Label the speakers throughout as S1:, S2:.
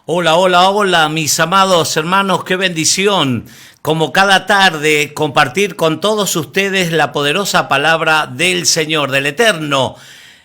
S1: Hola, hola, hola, mis amados hermanos, qué bendición. Como cada tarde, compartir con todos ustedes la poderosa palabra del Señor, del Eterno.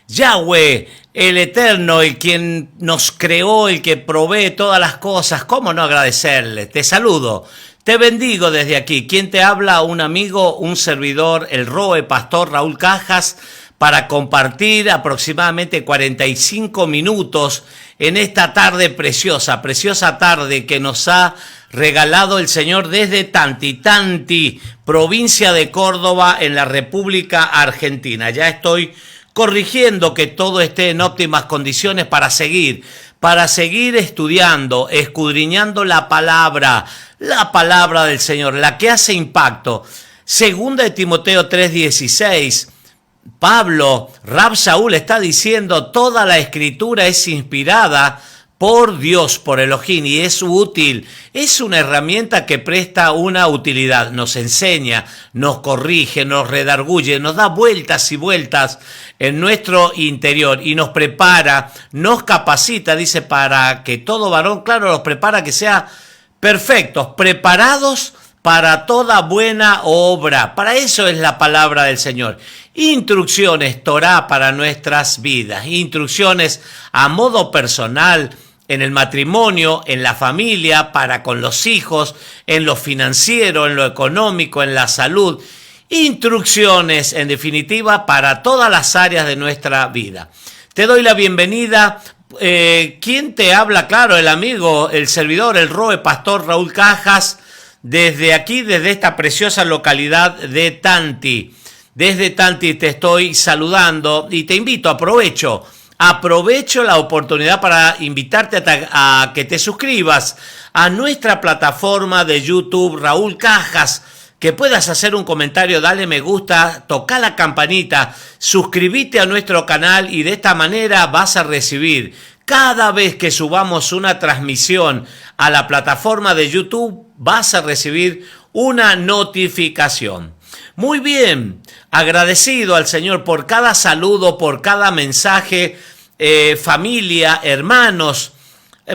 S1: Yahweh, el Eterno, el quien nos creó, el que provee todas las cosas. ¿Cómo no agradecerle? Te saludo, te bendigo desde aquí. ¿Quién te habla? Un amigo, un servidor, el Roe, Pastor Raúl Cajas, para compartir aproximadamente 45 minutos en esta tarde preciosa, preciosa tarde que nos ha regalado el Señor desde Tanti, provincia de Córdoba, en la República Argentina. Ya estoy corrigiendo que todo esté en óptimas condiciones para seguir estudiando, escudriñando la palabra del Señor, la que hace impacto. Segunda de Timoteo 3:16, Pablo, Rab Saúl está diciendo, toda la escritura es inspirada por Dios, por Elohim, y es útil, es una herramienta que presta una utilidad, nos enseña, nos corrige, nos redarguye, nos da vueltas y vueltas en nuestro interior y nos prepara, nos capacita, dice, para que todo varón, claro, los prepara que sea perfectos, preparados para toda buena obra. Para eso es la palabra del Señor. Instrucciones, Torá para nuestras vidas, instrucciones a modo personal, en el matrimonio, en la familia, para con los hijos, en lo financiero, en lo económico, en la salud. Instrucciones, en definitiva, para todas las áreas de nuestra vida. Te doy la bienvenida. ¿Quién te habla? Claro, el amigo, el servidor, el Roe, Pastor Raúl Cajas, desde aquí, desde esta preciosa localidad de Tanti. Desde Tanti te estoy saludando y te invito, aprovecho la oportunidad para invitarte a que te suscribas a nuestra plataforma de YouTube, Raúl Cajas, que puedas hacer un comentario, dale me gusta, toca la campanita, suscríbete a nuestro canal y de esta manera vas a recibir cada vez que subamos una transmisión a la plataforma de YouTube, vas a recibir una notificación. Muy bien, agradecido al Señor por cada saludo, por cada mensaje, familia, hermanos.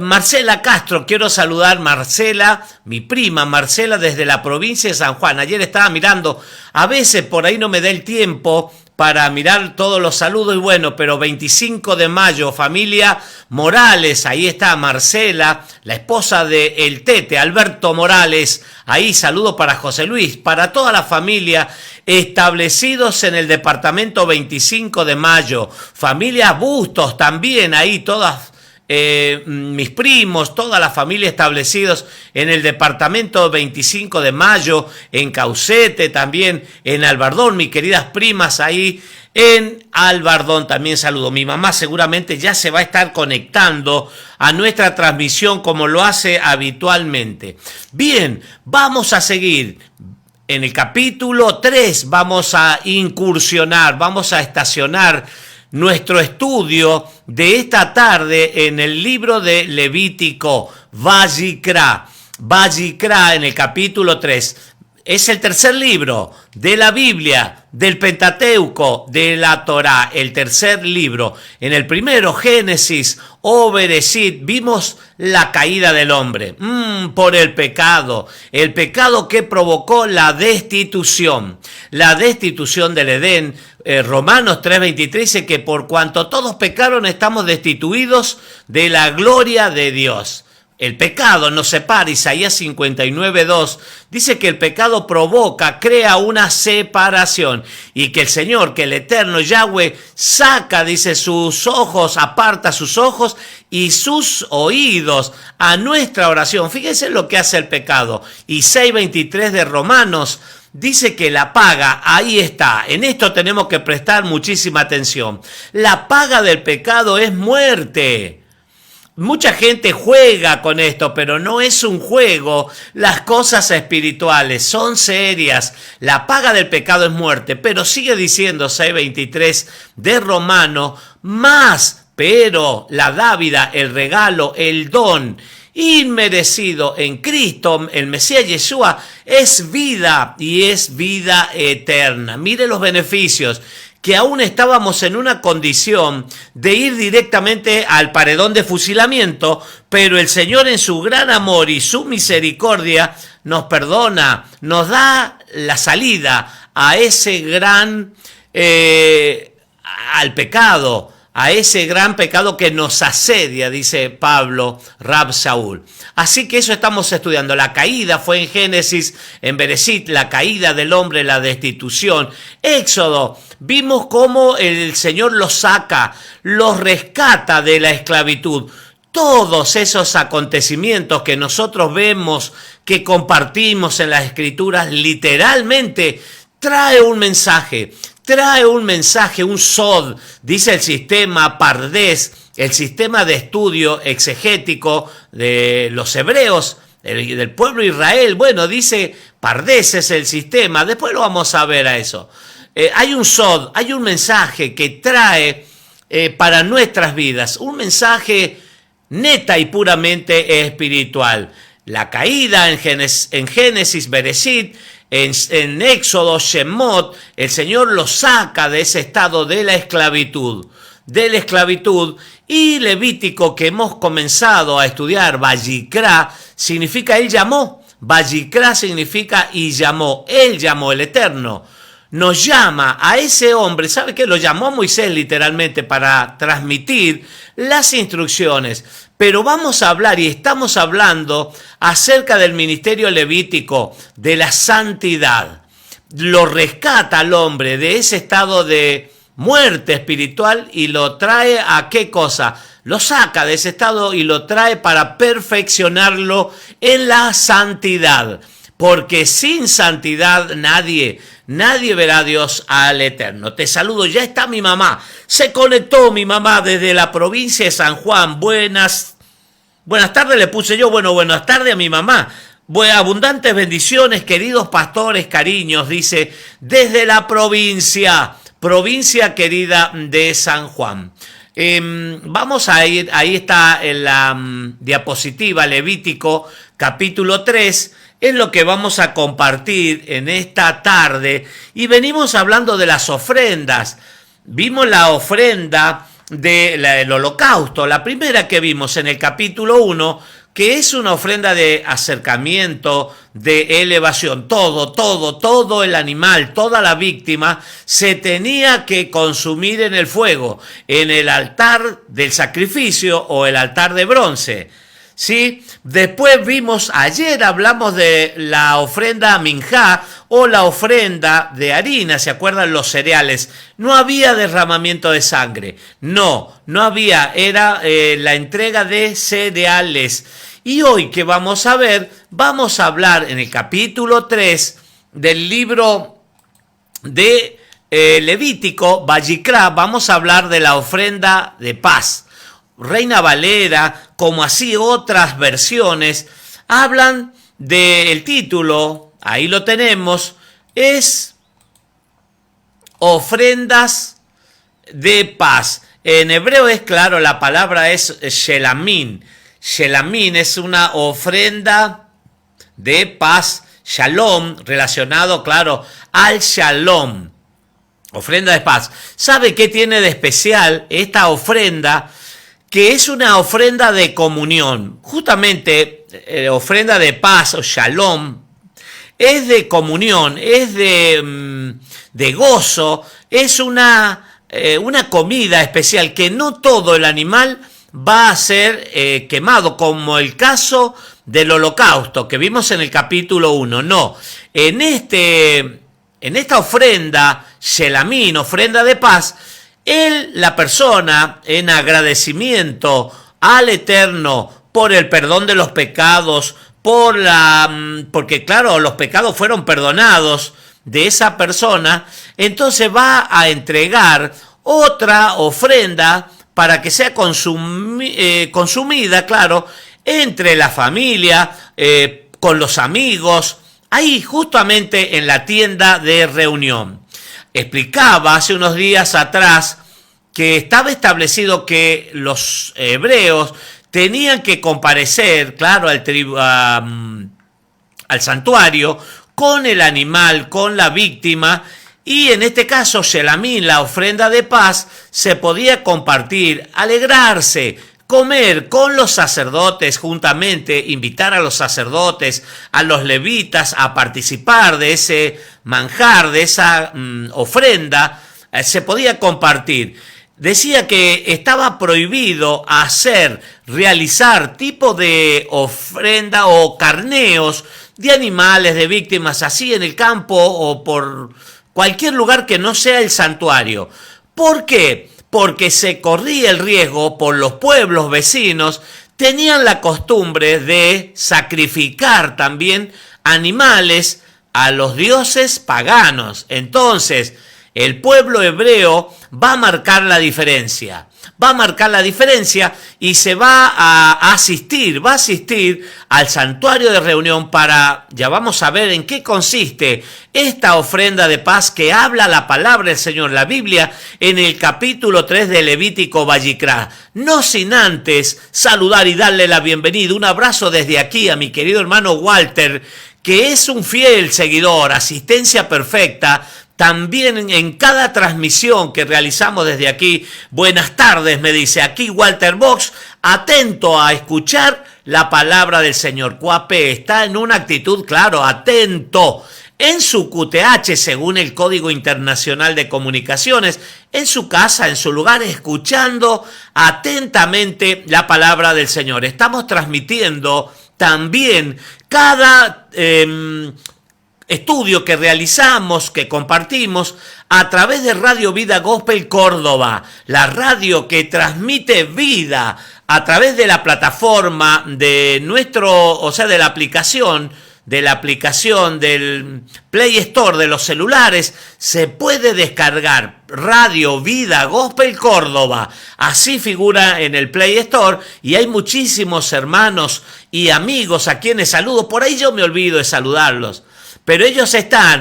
S1: Marcela Castro, quiero saludar Marcela, mi prima Marcela desde la provincia de San Juan. Ayer estaba mirando, a veces por ahí no me da el tiempo para mirar todos los saludos y bueno, pero 25 de mayo, familia Morales, ahí está Marcela, la esposa de el Tete, Alberto Morales, ahí saludo para José Luis, para toda la familia, establecidos en el departamento 25 de mayo, familia Bustos también, ahí todas, mis primos, toda la familia establecidos en el departamento 25 de mayo, en Caucete también, en Albardón, mis queridas primas ahí en Albardón también saludo. Mi mamá seguramente ya se va a estar conectando a nuestra transmisión como lo hace habitualmente. Bien, vamos a seguir. En el capítulo 3 vamos a incursionar, vamos a estacionar nuestro estudio de esta tarde en el libro de Levítico, Vayikra en el capítulo 3. Es el tercer libro de la Biblia, del Pentateuco, de la Torá, el tercer libro. En el primero, Génesis o Bereshit, vimos la caída del hombre por el pecado que provocó la destitución del Edén. Romanos 3:23 dice que por cuanto todos pecaron estamos destituidos de la gloria de Dios. El pecado nos separa. Isaías 59:2 dice que el pecado crea una separación y que el Señor, que el Eterno Yahweh saca, dice, sus ojos, aparta sus ojos y sus oídos a nuestra oración. Fíjense lo que hace el pecado. Y 6:23 de Romanos dice que la paga, ahí está, en esto tenemos que prestar muchísima atención. La paga del pecado es muerte. Mucha gente juega con esto, pero no es un juego. Las cosas espirituales son serias. La paga del pecado es muerte, pero sigue diciendo 6:23 de Romano, pero la dávida, el regalo, el don inmerecido en Cristo, el Mesías Yeshua, es vida y es vida eterna. Mire los beneficios. que aún estábamos en una condición de ir directamente al paredón de fusilamiento, pero el Señor en su gran amor y su misericordia nos perdona, nos da la salida a ese gran, al pecado, a ese gran pecado que nos asedia, dice Pablo, Rab Shaul. Así que eso estamos estudiando. La caída fue en Génesis, en Bereshit, la caída del hombre, la destitución. Éxodo, vimos cómo el Señor los saca, los rescata de la esclavitud. Todos esos acontecimientos que nosotros vemos, que compartimos en las Escrituras, literalmente trae un mensaje, un sod, dice el sistema Pardés, el sistema de estudio exegético de los hebreos, del pueblo de Israel. Bueno, dice Pardés es el sistema, después lo vamos a ver a eso. Hay un sod, hay un mensaje que trae para nuestras vidas, un mensaje neta y puramente espiritual. La caída en Génesis, Bereshit, en Éxodo, Shemot, el Señor los saca de ese estado de la esclavitud, y Levítico, que hemos comenzado a estudiar, Vayikra, significa Él llamó, Vayikra significa y llamó, Él llamó, el Eterno, nos llama a ese hombre, ¿sabe qué? Lo llamó a Moisés literalmente para transmitir las instrucciones, pero vamos a hablar y estamos hablando acerca del ministerio levítico, de la santidad. Lo rescata al hombre de ese estado de muerte espiritual y lo trae a ¿qué cosa? Lo saca de ese estado y lo trae para perfeccionarlo en la santidad. Porque sin santidad nadie verá a Dios al Eterno. Te saludo, ya está mi mamá. Se conectó mi mamá desde la provincia de San Juan. Buenas tardes le puse yo. Buenas tardes a mi mamá. Abundantes bendiciones, queridos pastores, cariños, dice, desde la provincia querida de San Juan. Vamos a ir, ahí está en la diapositiva, Levítico, capítulo 3, es lo que vamos a compartir en esta tarde. Y hablando de las ofrendas. Vimos la ofrenda del holocausto, la primera que vimos en el capítulo 1, que es una ofrenda de acercamiento, de elevación. Todo el animal, toda la víctima se tenía que consumir en el fuego, en el altar del sacrificio o el altar de bronce. ¿Sí? Después ayer hablamos de la ofrenda minjá o la ofrenda de harina, ¿se acuerdan? Los cereales. No había derramamiento de sangre, no había, era la entrega de cereales. Y hoy que vamos a hablar en el capítulo 3 del libro de Levítico, Vayikra, vamos a hablar de la ofrenda de paz. Reina Valera, como así otras versiones, hablan del título, ahí lo tenemos, es ofrendas de paz. En hebreo es claro, la palabra es shelamín. Shelamín es una ofrenda de paz, shalom, relacionado, claro, al shalom. Ofrenda de paz. ¿Sabe qué tiene de especial esta ofrenda? Que es una ofrenda de comunión. Justamente, ofrenda de paz o shalom es de comunión, es de gozo, es una comida especial que no todo el animal va a ser quemado, como el caso del holocausto que vimos en el capítulo 1. No, en esta ofrenda, shelamín, ofrenda de paz, la persona, en agradecimiento al Eterno por el perdón de los pecados, porque claro, los pecados fueron perdonados de esa persona, entonces va a entregar otra ofrenda para que sea consumida, claro, entre la familia, con los amigos, ahí justamente en la tienda de reunión. Explicaba hace unos días atrás que estaba establecido que los hebreos tenían que comparecer, claro, al santuario con el animal, con la víctima, Y en este caso, Shelamín, la ofrenda de paz, se podía compartir, alegrarse, comer con los sacerdotes juntamente, invitar a los sacerdotes, a los levitas a participar de ese manjar, de esa ofrenda, se podía compartir. Decía que estaba prohibido realizar tipo de ofrenda o carneos de animales, de víctimas, así en el campo o por cualquier lugar que no sea el santuario. ¿Por qué? Porque se corría el riesgo por los pueblos vecinos, tenían la costumbre de sacrificar también animales a los dioses paganos. Entonces, el pueblo hebreo va a marcar la diferencia. Va a marcar la diferencia y se va a asistir al santuario de reunión para, ya vamos a ver en qué consiste esta ofrenda de paz que habla la palabra del Señor, la Biblia, en el capítulo 3 de Levítico Vallicrá. No sin antes saludar y darle la bienvenida, un abrazo desde aquí a mi querido hermano Walter, que es un fiel seguidor, asistencia perfecta. También en cada transmisión que realizamos desde aquí, buenas tardes, me dice aquí Walter Box, atento a escuchar la palabra del Señor. Cuape está en una actitud, claro, atento. En su QTH, según el Código Internacional de Comunicaciones, en su casa, en su lugar, escuchando atentamente la palabra del Señor. Estamos transmitiendo también cada estudio que realizamos, que compartimos a través de Radio Vida Gospel Córdoba, la radio que transmite vida a través de la plataforma de de la aplicación del Play Store de los celulares. Se puede descargar Radio Vida Gospel Córdoba, así figura en el Play Store, y hay muchísimos hermanos y amigos a quienes saludo. Por ahí yo me olvido de saludarlos, pero ellos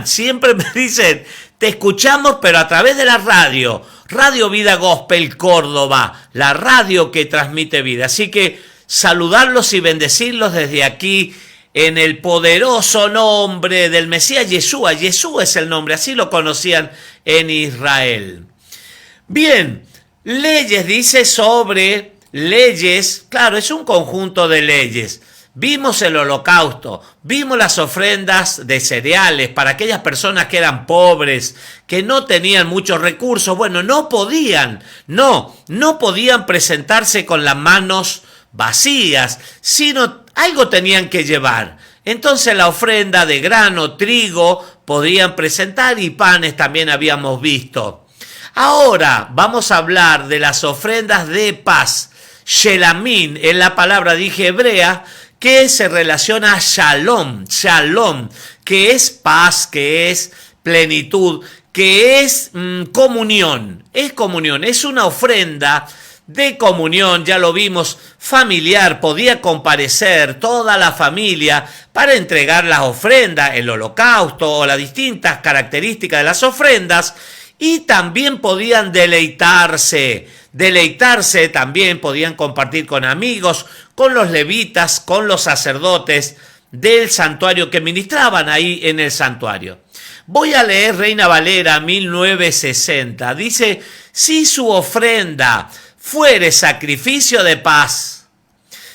S1: siempre me dicen, te escuchamos, pero a través de la radio, Radio Vida Gospel Córdoba, la radio que transmite vida. Así que saludarlos y bendecirlos desde aquí, en el poderoso nombre del Mesías Yeshua. Yeshua es el nombre, así lo conocían en Israel. Bien, leyes, dice sobre leyes, claro, es un conjunto de leyes. Vimos el holocausto, vimos las ofrendas de cereales para aquellas personas que eran pobres, que no tenían muchos recursos. Bueno, no podían presentarse con las manos vacías, sino algo tenían que llevar. Entonces la ofrenda de grano, trigo, podían presentar, y panes también habíamos visto. Ahora vamos a hablar de las ofrendas de paz. Shelamín es la palabra, dije, hebrea, que se relaciona a shalom, que es paz, que es plenitud, que es comunión, es una ofrenda de comunión, ya lo vimos, familiar. Podía comparecer toda la familia para entregar las ofrendas, el holocausto o las distintas características de las ofrendas, y también podían deleitarse también, podían compartir con amigos, con los levitas, con los sacerdotes del santuario que ministraban ahí en el santuario. Voy a leer Reina Valera 1960. Dice, si su ofrenda fuere sacrificio de paz,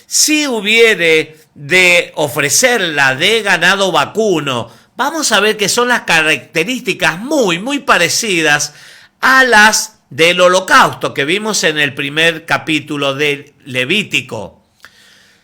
S1: si hubiere de ofrecerla de ganado vacuno, vamos a ver que son las características muy parecidas a las del holocausto que vimos en el primer capítulo de Levítico.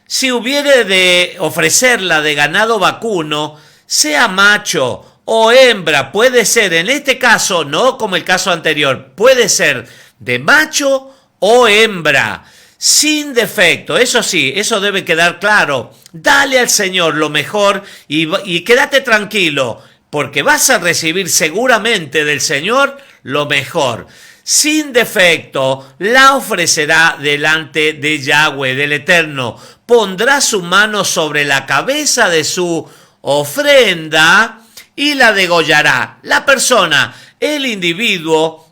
S1: Si hubiere de ofrecerla de ganado vacuno, sea macho o hembra, puede ser, en este caso, no como el caso anterior, puede ser de macho o hembra, sin defecto. Eso sí, eso debe quedar claro. Dale al Señor lo mejor y quédate tranquilo, porque vas a recibir seguramente del Señor lo mejor. Sin defecto, la ofrecerá delante de Yahweh, del Eterno. Pondrá su mano sobre la cabeza de su ofrenda y la degollará. La persona, el individuo,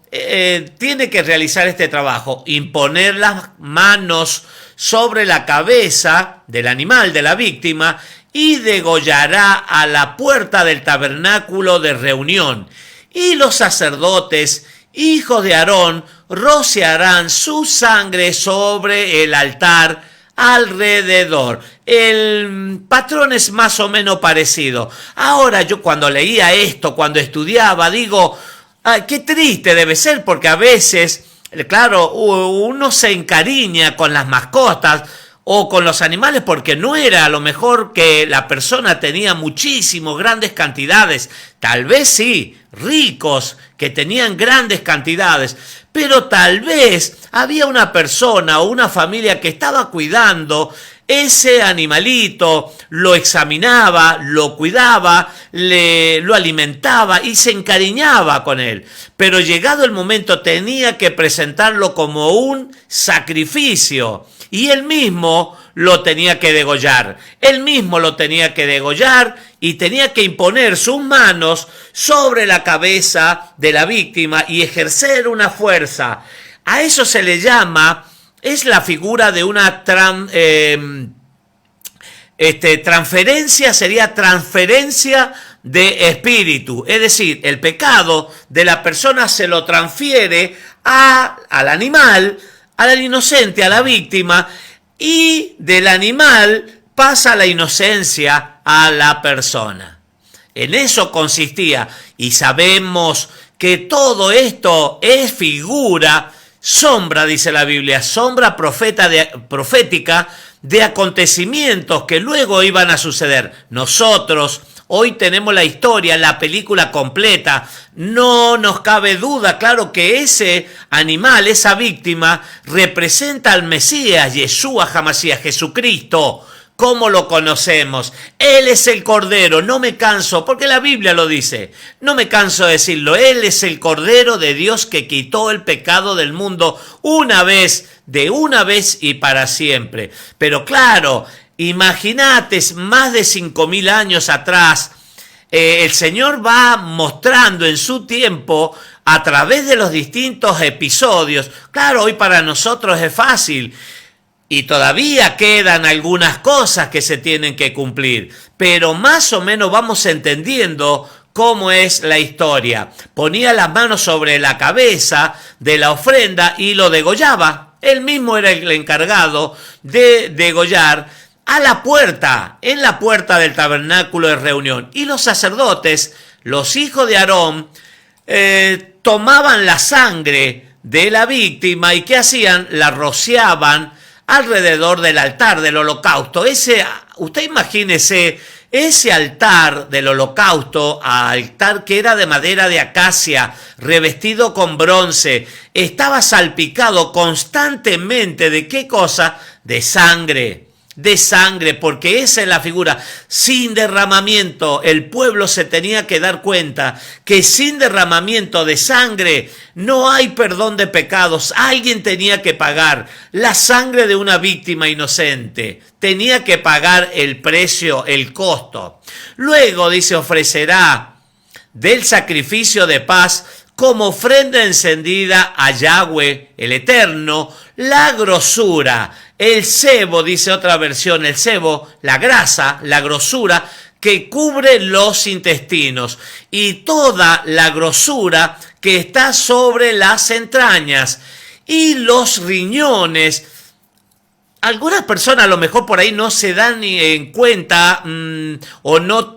S1: tiene que realizar este trabajo, imponer las manos sobre la cabeza del animal, de la víctima, y degollará a la puerta del tabernáculo de reunión. y los sacerdotes, hijos de Aarón, rociarán su sangre sobre el altar alrededor. El patrón es más o menos parecido. Ahora yo cuando leía esto, cuando estudiaba, digo, qué triste debe ser, porque a veces, claro, uno se encariña con las mascotas o con los animales porque no era a lo mejor que la persona tenía muchísimos, grandes cantidades, tal vez sí, ricos, que tenían grandes cantidades, pero tal vez había una persona o una familia que estaba cuidando ese animalito, lo examinaba, lo cuidaba, lo alimentaba y se encariñaba con él. Pero llegado el momento tenía que presentarlo como un sacrificio y él mismo lo tenía que degollar. Él mismo lo tenía que degollar y tenía que imponer sus manos sobre la cabeza de la víctima y ejercer una fuerza. A eso se le llama, es la figura de una transferencia, sería transferencia de espíritu. Es decir, el pecado de la persona se lo transfiere al animal, al inocente, a la víctima, y del animal pasa la inocencia a la persona. En eso consistía, y sabemos que todo esto es figura, sombra, dice la Biblia, sombra profética de acontecimientos que luego iban a suceder. Nosotros hoy tenemos la historia, la película completa. No nos cabe duda, claro, que ese animal, esa víctima, representa al Mesías, Yeshua HaMashiach, Jesucristo, como lo conocemos. Él es el Cordero, no me canso, porque la Biblia lo dice, no me canso de decirlo, Él es el Cordero de Dios que quitó el pecado del mundo de una vez y para siempre. Pero claro, imagínate, más de 5.000 años atrás, el Señor va mostrando en su tiempo a través de los distintos episodios. Claro, hoy para nosotros es fácil y todavía quedan algunas cosas que se tienen que cumplir, pero más o menos vamos entendiendo cómo es la historia. Ponía las manos sobre la cabeza de la ofrenda y lo degollaba. Él mismo era el encargado de degollar a la puerta, en la puerta del tabernáculo de reunión. Y los sacerdotes, los hijos de Aarón, tomaban la sangre de la víctima y ¿qué hacían? La rociaban alrededor del altar del holocausto. Usted imagínese ese altar del holocausto, altar que era de madera de acacia, revestido con bronce, estaba salpicado constantemente ¿de qué cosa? De sangre, porque esa es la figura. Sin derramamiento, el pueblo se tenía que dar cuenta que sin derramamiento de sangre no hay perdón de pecados. Alguien tenía que pagar la sangre de una víctima inocente. Tenía que pagar el precio, el costo. Luego, dice, ofrecerá del sacrificio de paz como ofrenda encendida a Yahweh, el Eterno, la grosura, el sebo, dice otra versión, el sebo, la grasa, la grosura que cubre los intestinos y toda la grosura que está sobre las entrañas y los riñones. Algunas personas a lo mejor por ahí no se dan ni en cuenta o no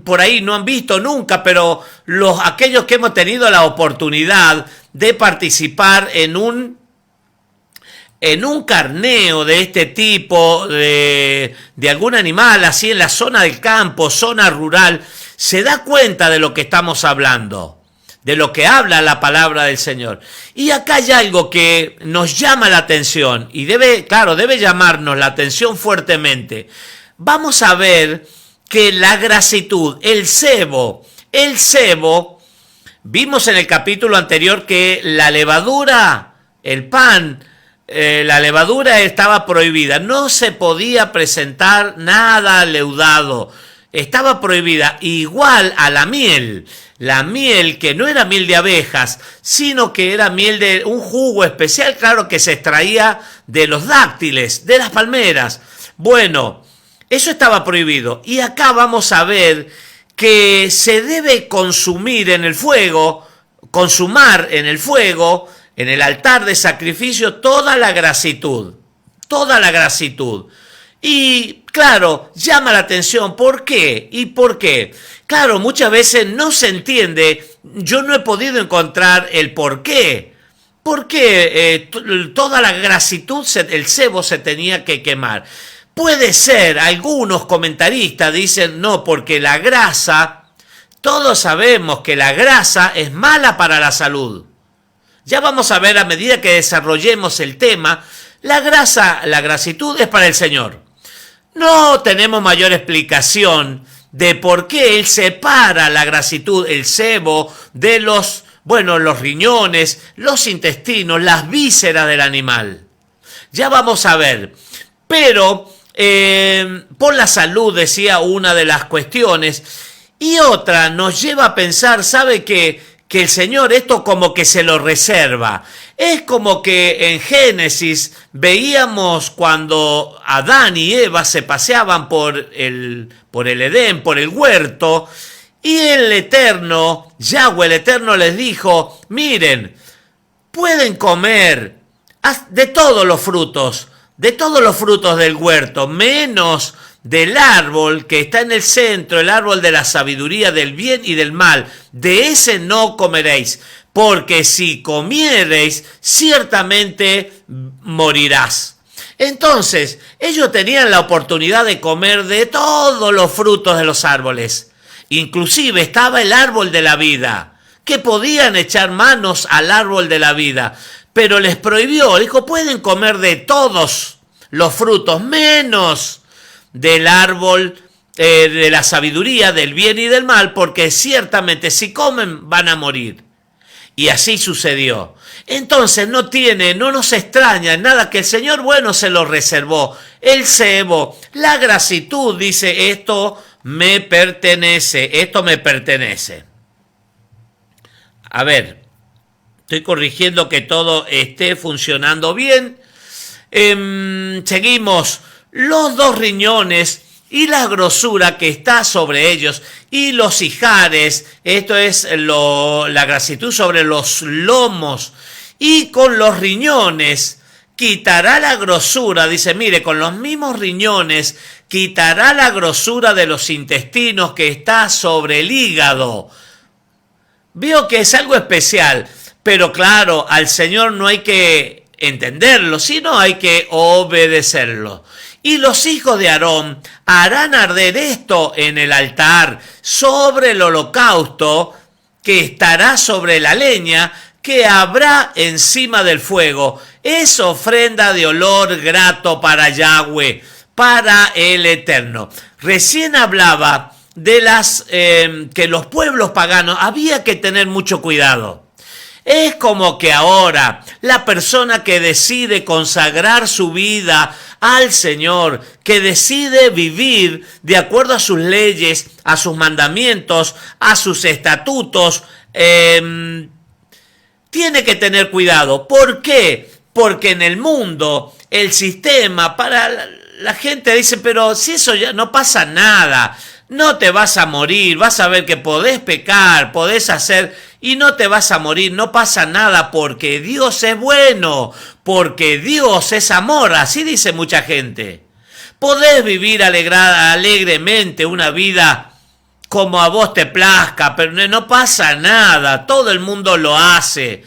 S1: por ahí no han visto nunca, pero aquellos que hemos tenido la oportunidad de participar en un carneo de este tipo, de algún animal, así en la zona del campo, zona rural, se da cuenta de lo que estamos hablando, de lo que habla la palabra del Señor. Y acá hay algo que nos llama la atención y debe llamarnos la atención fuertemente. Vamos a ver que la grasitud, el sebo, vimos en el capítulo anterior que la levadura, el pan, la levadura estaba prohibida, no se podía presentar nada leudado, estaba prohibida, igual a la miel que no era miel de abejas, sino que era miel de un jugo especial, claro, que se extraía de los dáctiles, de las palmeras. Bueno, eso estaba prohibido. Y acá vamos a ver que se debe consumir en el fuego, consumar en el fuego, en el altar de sacrificio, toda la grasitud. Toda la grasitud. Y claro, llama la atención. ¿Por qué? ¿Y por qué? Claro, muchas veces no se entiende. Yo no he podido encontrar el por qué. ¿Por qué toda la grasitud, el sebo se tenía que quemar? Puede ser, algunos comentaristas dicen, no, porque la grasa, todos sabemos que la grasa es mala para la salud. Ya vamos a ver a medida que desarrollemos el tema, la grasitud es para el Señor. No tenemos mayor explicación de por qué Él separa la grasitud, el sebo, de los riñones, los intestinos, las vísceras del animal. Ya vamos a ver. Pero por la salud, decía una de las cuestiones, y otra nos lleva a pensar, ¿sabe que el Señor esto como que se lo reserva? Es como que en Génesis veíamos cuando Adán y Eva se paseaban por el Edén, por el huerto, y el Eterno, Yahweh el Eterno les dijo, miren, pueden comer de todos los frutos del huerto, menos del árbol que está en el centro, el árbol de la sabiduría del bien y del mal. De ese no comeréis, porque si comiereis, ciertamente morirás. Entonces, ellos tenían la oportunidad de comer de todos los frutos de los árboles. Inclusive estaba el árbol de la vida, que podían echar manos al árbol de la vida, pero les prohibió, dijo, pueden comer de todos los frutos, menos del árbol de la sabiduría, del bien y del mal, porque ciertamente si comen van a morir. Y así sucedió. Entonces no nos extraña nada que el Señor bueno se lo reservó. El sebo, la grasitud, dice, esto me pertenece. A ver, estoy corrigiendo que todo esté funcionando bien. Seguimos. Los dos riñones y la grosura que está sobre ellos y los ijares, esto es la grasitud sobre los lomos, y con los riñones quitará la grosura, dice, mire, con los mismos riñones quitará la grosura de los intestinos que está sobre el hígado. Veo que es algo especial, pero claro, al Señor no hay que entenderlo, sino hay que obedecerlo. Y los hijos de Aarón harán arder esto en el altar sobre el holocausto que estará sobre la leña que habrá encima del fuego. Es ofrenda de olor grato para Yahweh, para el Eterno. Recién hablaba de que los pueblos paganos había que tener mucho cuidado. Es como que ahora la persona que decide consagrar su vida al Señor, que decide vivir de acuerdo a sus leyes, a sus mandamientos, a sus estatutos, tiene que tener cuidado. ¿Por qué? Porque en el mundo el sistema para la gente dice, pero si eso ya no pasa nada, no te vas a morir, vas a ver que podés pecar, podés hacer y no te vas a morir, no pasa nada porque Dios es bueno, porque Dios es amor, así dice mucha gente. Podés vivir alegremente una vida como a vos te plazca, pero no pasa nada, todo el mundo lo hace.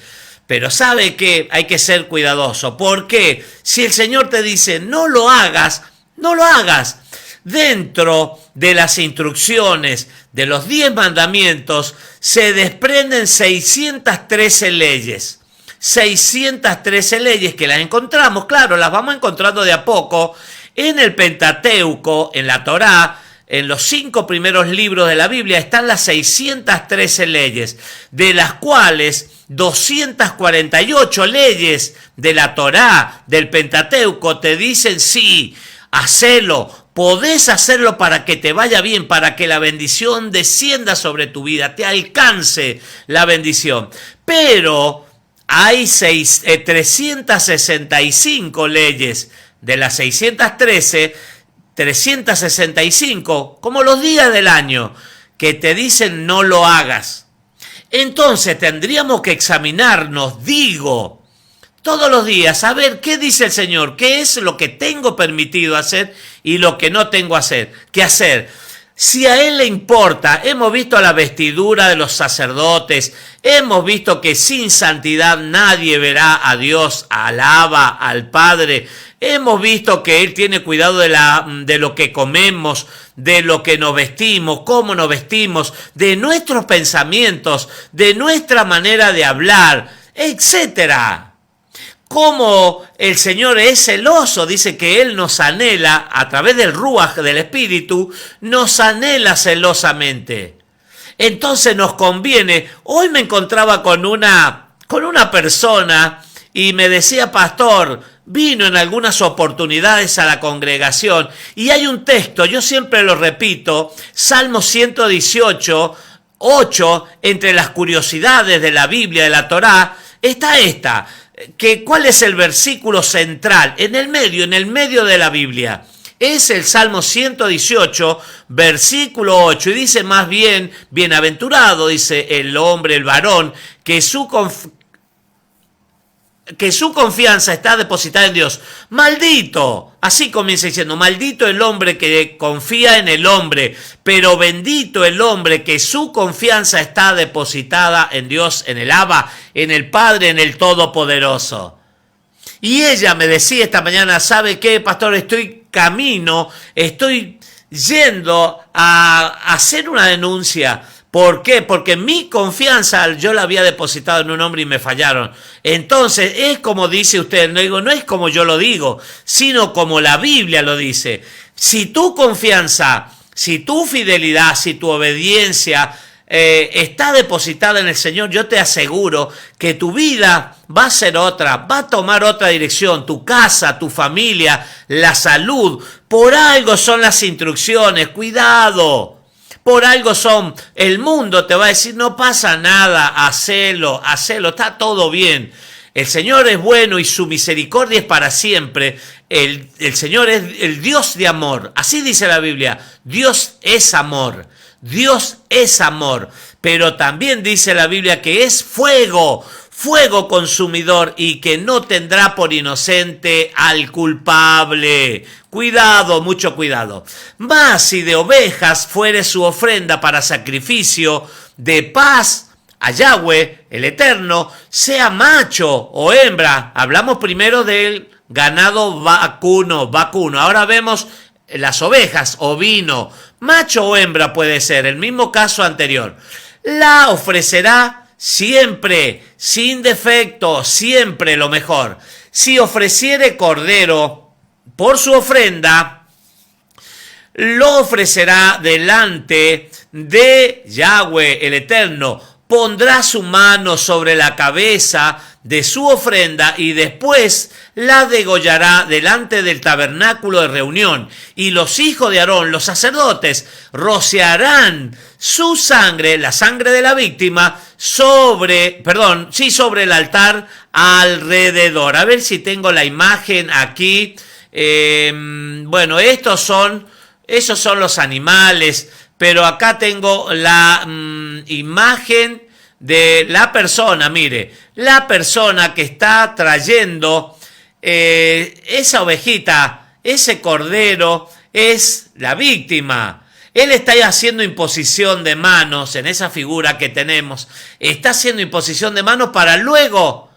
S1: Pero ¿sabe qué? Hay que ser cuidadoso. ¿Por qué? Si el Señor te dice no lo hagas, no lo hagas. Dentro de las instrucciones de los 10 mandamientos se desprenden 613 leyes. 613 leyes que las encontramos, claro, las vamos encontrando de a poco en el Pentateuco, en la Torá, en los 5 primeros libros de la Biblia están las 613 leyes, de las cuales 248 leyes de la Torá, del Pentateuco, te dicen sí, hacelo. Podés hacerlo para que te vaya bien, para que la bendición descienda sobre tu vida, te alcance la bendición. Pero hay 365 leyes de las 613, 365, como los días del año, que te dicen no lo hagas. Entonces tendríamos que examinarnos, digo, todos los días, a ver qué dice el Señor, qué es lo que tengo permitido hacer y lo que no tengo que hacer. Si a Él le importa, hemos visto la vestidura de los sacerdotes, hemos visto que sin santidad nadie verá a Dios, alaba al Padre. Hemos visto que Él tiene cuidado de lo que comemos, de lo que nos vestimos, cómo nos vestimos, de nuestros pensamientos, de nuestra manera de hablar, etcétera. Como el Señor es celoso, dice que Él nos anhela, a través del Ruaj, del Espíritu, nos anhela celosamente. Entonces nos conviene. Hoy me encontraba con una persona y me decía, pastor, vino en algunas oportunidades a la congregación y hay un texto, yo siempre lo repito, Salmo 118, 8, entre las curiosidades de la Biblia, de la Torá, está esta. ¿Cuál es el versículo central? En el medio de la Biblia. Es el Salmo 118, versículo 8, y dice más bien, bienaventurado, dice el hombre, el varón, que su confianza está depositada en Dios. Maldito, así comienza diciendo, maldito el hombre que confía en el hombre, pero bendito el hombre que su confianza está depositada en Dios, en el Abba, en el Padre, en el Todopoderoso. Y ella me decía esta mañana, ¿sabe qué, pastor? Estoy yendo a hacer una denuncia. ¿Por qué? Porque mi confianza yo la había depositado en un hombre y me fallaron. Entonces, es como dice usted, no es como yo lo digo, sino como la Biblia lo dice. Si tu confianza, si tu fidelidad, si tu obediencia está depositada en el Señor, yo te aseguro que tu vida va a ser otra, va a tomar otra dirección, tu casa, tu familia, la salud. Por algo son las instrucciones, cuidado. Por algo son, el mundo te va a decir, no pasa nada, hacelo, está todo bien. El Señor es bueno y su misericordia es para siempre. El Señor es el Dios de amor. Así dice la Biblia, Dios es amor. Dios es amor. Pero también dice la Biblia que es fuego consumidor y que no tendrá por inocente al culpable. Cuidado, mucho cuidado. Mas si de ovejas fuere su ofrenda para sacrificio de paz a Yahweh, el Eterno, sea macho o hembra. Hablamos primero del ganado vacuno. Ahora vemos las ovejas, ovino. Macho o hembra puede ser, el mismo caso anterior. La ofrecerá siempre, sin defecto, siempre lo mejor. Si ofreciere cordero por su ofrenda, lo ofrecerá delante de Yahweh el Eterno. Pondrá su mano sobre la cabeza de su ofrenda y después la degollará delante del tabernáculo de reunión. Y los hijos de Aarón, los sacerdotes, rociarán su sangre, la sangre de la víctima, sobre el altar alrededor. A ver si tengo la imagen aquí. Esos son los animales, pero acá tengo la imagen de la persona. Mire, la persona que está trayendo esa ovejita, ese cordero, es la víctima. Él está haciendo imposición de manos en esa figura que tenemos. Está haciendo imposición de manos para luego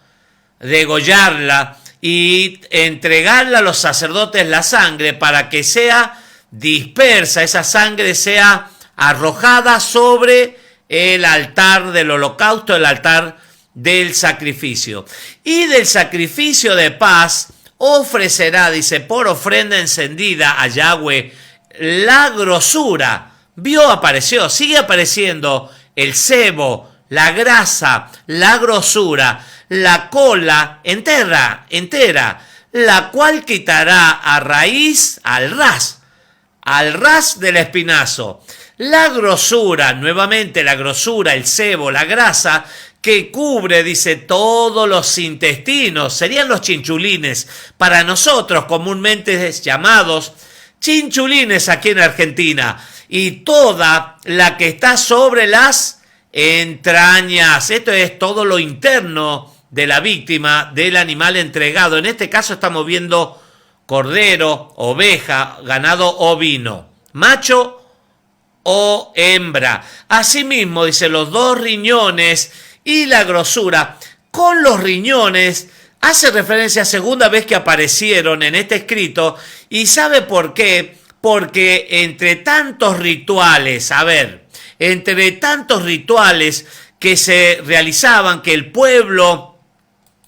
S1: degollarla y entregarle a los sacerdotes la sangre para que sea dispersa, esa sangre sea arrojada sobre el altar del holocausto, el altar del sacrificio. Y del sacrificio de paz ofrecerá, dice, por ofrenda encendida a Yahweh la grosura. Sigue apareciendo el sebo, la grasa, la grosura, la cola entera, la cual quitará a raíz al ras del espinazo. La grosura, nuevamente la grosura, el sebo, la grasa que cubre, dice, todos los intestinos, serían los chinchulines, para nosotros comúnmente llamados chinchulines aquí en Argentina. y toda la que está sobre las entrañas. Esto es todo lo interno de la víctima, del animal entregado. En este caso estamos viendo cordero, oveja, ganado ovino, macho o hembra. Asimismo, dice, los 2 riñones y la grosura. Con los riñones hace referencia a segunda vez que aparecieron en este escrito. ¿Y sabe por qué? Porque entre tantos rituales, entre tantos rituales que se realizaban, que el pueblo,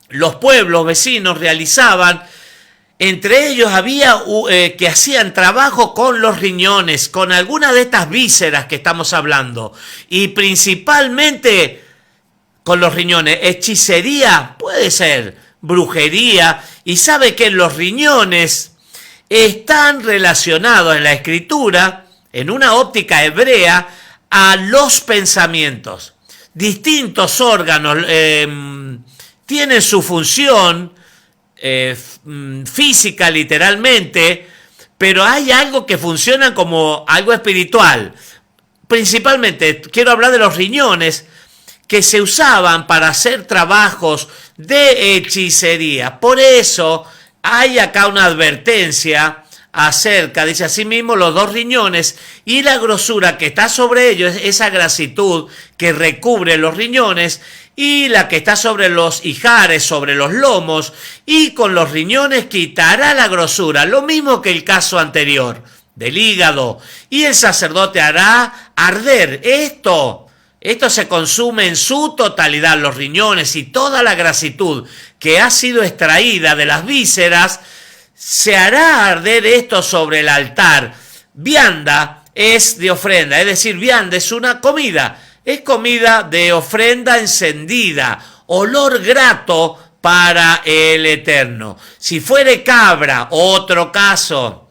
S1: los pueblos vecinos realizaban, entre ellos había que hacían trabajo con los riñones, con alguna de estas vísceras que estamos hablando, y principalmente con los riñones. Hechicería, puede ser, brujería, y sabe que los riñones están relacionados en la escritura, en una óptica hebrea, a los pensamientos. Distintos órganos tienen su función física literalmente, pero hay algo que funciona como algo espiritual. Principalmente quiero hablar de los riñones, que se usaban para hacer trabajos de hechicería. Por eso hay acá una advertencia acerca, dice asimismo, los 2 riñones y la grosura que está sobre ellos, esa grasitud que recubre los riñones, y la que está sobre los ijares, sobre los lomos, y con los riñones quitará la grosura, lo mismo que el caso anterior del hígado, y el sacerdote hará arder esto se consume en su totalidad, los riñones y toda la grasitud que ha sido extraída de las vísceras, se hará arder esto sobre el altar. Vianda es de ofrenda, es decir, vianda es una comida, es comida de ofrenda encendida, olor grato para el Eterno. Si fuere cabra, otro caso.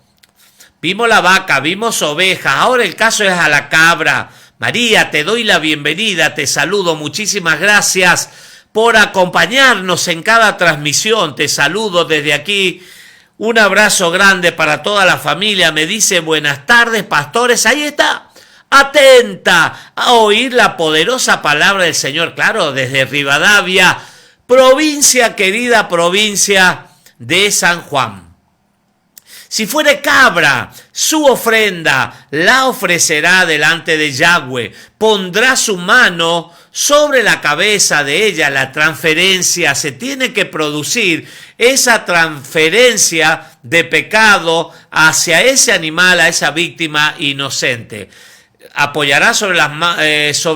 S1: Vimos la vaca, vimos oveja, ahora el caso es a la cabra. María, te doy la bienvenida, te saludo, muchísimas gracias por acompañarnos en cada transmisión, te saludo desde aquí, un abrazo grande para toda la familia, me dice buenas tardes pastores, ahí está, atenta a oír la poderosa palabra del Señor, claro, desde Rivadavia, provincia, querida provincia de San Juan. Si fuere cabra, su ofrenda la ofrecerá delante de Yahweh, pondrá su mano sobre la cabeza de ella. La transferencia, se tiene que producir esa transferencia de pecado hacia ese animal, a esa víctima inocente. Apoyará sobre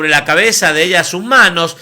S1: la cabeza de ella sus manos,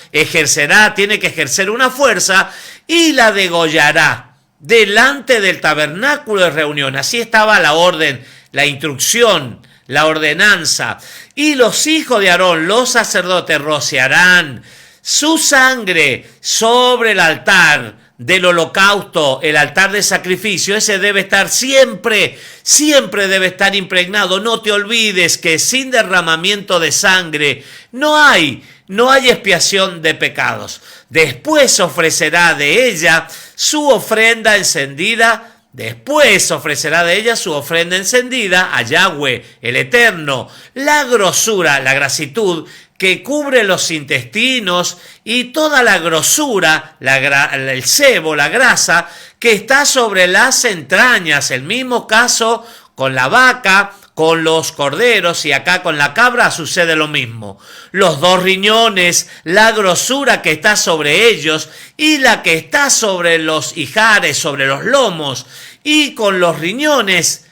S1: tiene que ejercer una fuerza y la degollará delante del tabernáculo de reunión. Así estaba la orden, la instrucción, la ordenanza. Y los hijos de Aarón, los sacerdotes, rociarán su sangre sobre el altar del holocausto, el altar de sacrificio. Ese debe estar siempre debe estar impregnado. No te olvides que sin derramamiento de sangre no hay expiación de pecados. Después ofrecerá de ella su ofrenda encendida. Después ofrecerá de ella su ofrenda encendida a Yahweh, el Eterno. La grosura, la grasitud que cubre los intestinos y toda la grosura, el sebo, la grasa que está sobre las entrañas. El mismo caso con la vaca, con los corderos, y acá con la cabra sucede lo mismo. Los 2 riñones, la grosura que está sobre ellos y la que está sobre los ijares, sobre los lomos, y con los riñones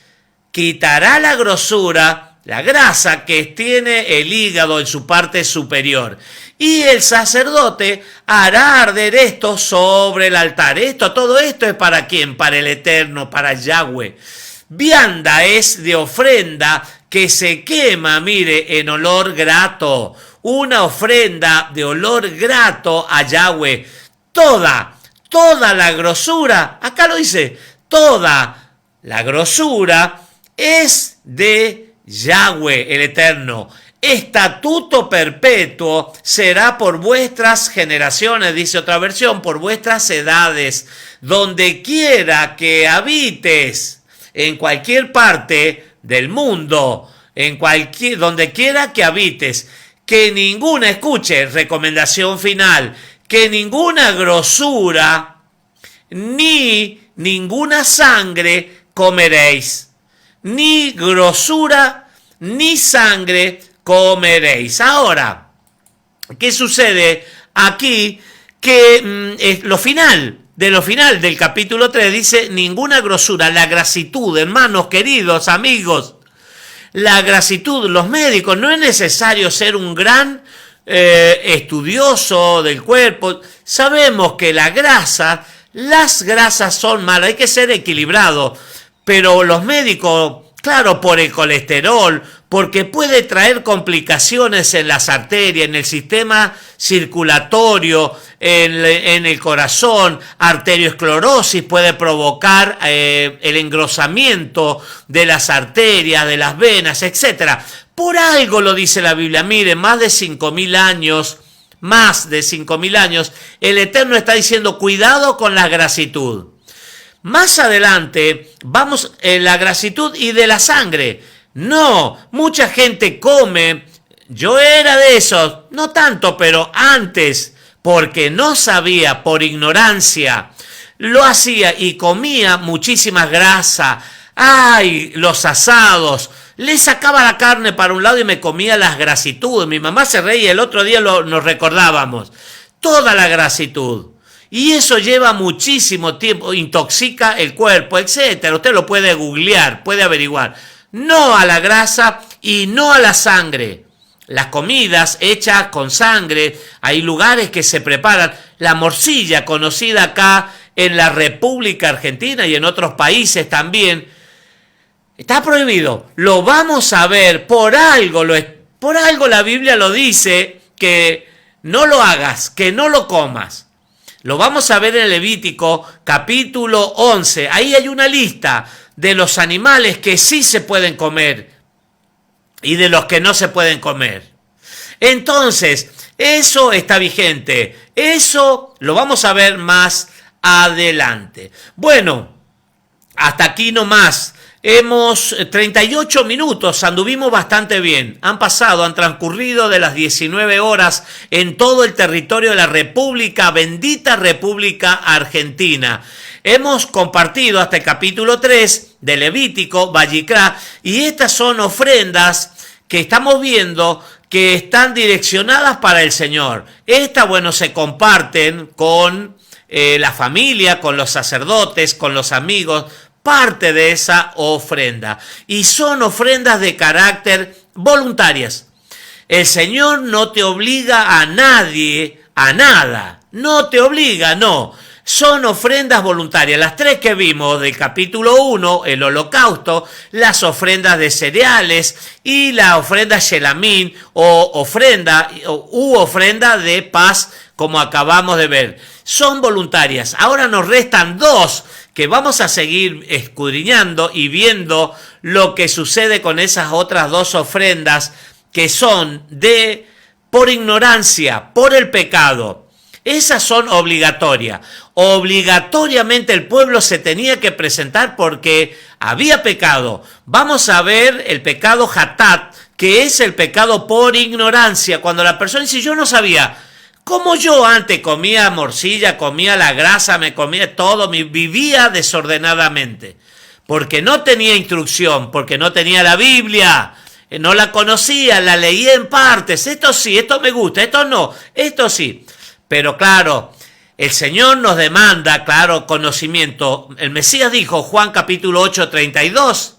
S1: quitará la grosura, la grasa que tiene el hígado en su parte superior. Y el sacerdote hará arder esto sobre el altar. Todo esto es ¿para quién? Para el Eterno, para Yahweh. Vianda es de ofrenda que se quema, mire, en olor grato. Una ofrenda de olor grato a Yahweh. Toda la grosura, acá lo dice, toda la grosura es de Yahweh, el Eterno. Estatuto perpetuo será por vuestras generaciones, dice otra versión, por vuestras edades, donde quiera que habites, en cualquier parte del mundo, donde quiera que habites, que ninguna, escuche, recomendación final, que ninguna grosura ni ninguna sangre comeréis. Ni grosura ni sangre comeréis. Ahora, ¿qué sucede aquí? Que lo final del capítulo 3 dice ninguna grosura, la grasitud, hermanos queridos, amigos, la grasitud, los médicos, no es necesario ser un gran estudioso del cuerpo, sabemos que las grasas son malas, hay que ser equilibrado, pero los médicos, claro, por el colesterol, porque puede traer complicaciones en las arterias, en el sistema circulatorio, en el corazón, arteriosclerosis, puede provocar el engrosamiento de las arterias, de las venas, etc. Por algo lo dice la Biblia. Miren, más de 5.000 años, el Eterno está diciendo, cuidado con la grasitud. Más adelante, vamos en la grasitud y de la sangre. No, mucha gente come, yo era de esos, no tanto, pero antes, porque no sabía, por ignorancia, lo hacía y comía muchísima grasa. ¡Ay! Los asados. Le sacaba la carne para un lado y me comía las grasitudes. Mi mamá se reía, el otro día nos recordábamos. Toda la grasitud. Y eso lleva muchísimo tiempo, intoxica el cuerpo, etc. Usted lo puede googlear, puede averiguar. No a la grasa y no a la sangre. Las comidas hechas con sangre, hay lugares que se preparan. La morcilla, conocida acá en la República Argentina y en otros países también, está prohibido. Lo vamos a ver, por algo la Biblia lo dice, que no lo hagas, que no lo comas. Lo vamos a ver en Levítico capítulo 11. Ahí hay una lista de los animales que sí se pueden comer y de los que no se pueden comer. Entonces, eso está vigente. Eso lo vamos a ver más adelante. Bueno, hasta aquí nomás. Hemos 38 minutos, anduvimos bastante bien. Han transcurrido de las 19 horas en todo el territorio de la República, bendita República Argentina. Hemos compartido hasta el capítulo 3 de Levítico, Vallicrá, y estas son ofrendas que estamos viendo que están direccionadas para el Señor. Estas, bueno, se comparten con la familia, con los sacerdotes, con los amigos, parte de esa ofrenda. Y son ofrendas de carácter voluntarias. El Señor no te obliga a nadie a nada. No te obliga, no. Son ofrendas voluntarias. Las tres que vimos del capítulo 1, el holocausto, las ofrendas de cereales y la ofrenda shelamín o ofrenda de paz, como acabamos de ver. Son voluntarias. Ahora nos restan dos que vamos a seguir escudriñando y viendo lo que sucede con esas otras dos ofrendas que son por ignorancia, por el pecado. Esas son obligatorias. Obligatoriamente el pueblo se tenía que presentar porque había pecado. Vamos a ver el pecado hatat, que es el pecado por ignorancia. Cuando la persona dice, yo no sabía. Como yo antes comía morcilla, comía la grasa, me comía todo, vivía desordenadamente. Porque no tenía instrucción, porque no tenía la Biblia, no la conocía, la leía en partes. Esto sí, esto me gusta, esto no, esto sí. Pero claro, el Señor nos demanda, claro, conocimiento. El Mesías dijo, Juan capítulo 8, 32,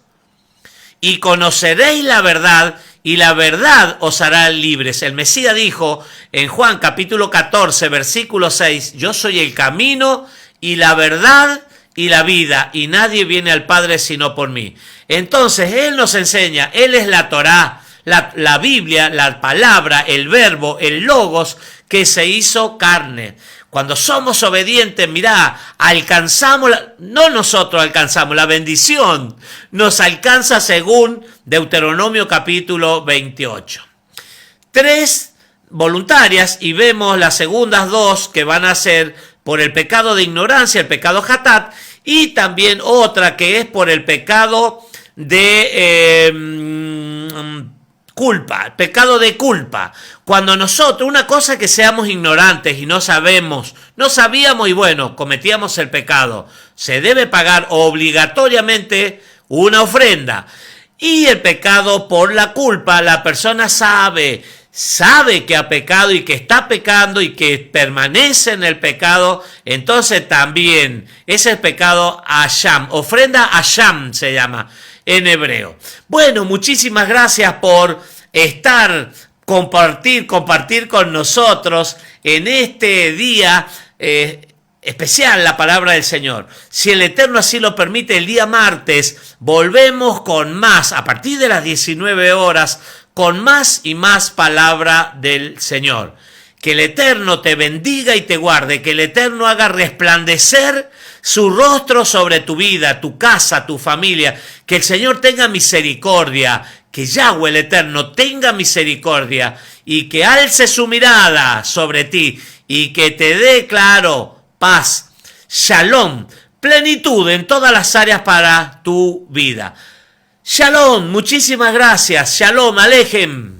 S1: y conoceréis la verdad, y la verdad os hará libres. El Mesías dijo en Juan capítulo 14, versículo 6, yo soy el camino y la verdad y la vida, y nadie viene al Padre sino por mí. Entonces, Él nos enseña, Él es la Torá, la Biblia, la palabra, el verbo, el logos, que se hizo carne. Cuando somos obedientes, mirá, alcanzamos, no nosotros alcanzamos, la bendición nos alcanza según Deuteronomio capítulo 28. 3 voluntarias y vemos las segundas 2 que van a ser por el pecado de ignorancia, el pecado hatat, y también otra que es por el pecado de culpa, pecado de culpa. Cuando nosotros, una cosa es que seamos ignorantes y no sabíamos y bueno, cometíamos el pecado. Se debe pagar obligatoriamente una ofrenda. Y el pecado por la culpa, la persona sabe que ha pecado y que está pecando y que permanece en el pecado, entonces también ese es pecado asham, ofrenda asham se llama en hebreo. Bueno, muchísimas gracias por compartir con nosotros en este día especial la palabra del Señor. Si el Eterno así lo permite, el día martes volvemos con más, a partir de las 19 horas, con más y más palabra del Señor. Que el Eterno te bendiga y te guarde, que el Eterno haga resplandecer su rostro sobre tu vida, tu casa, tu familia, que el Señor tenga misericordia, que Yahweh el Eterno tenga misericordia y que alce su mirada sobre ti y que te dé, claro, paz, shalom, plenitud en todas las áreas para tu vida. Shalom, muchísimas gracias, shalom, alejem.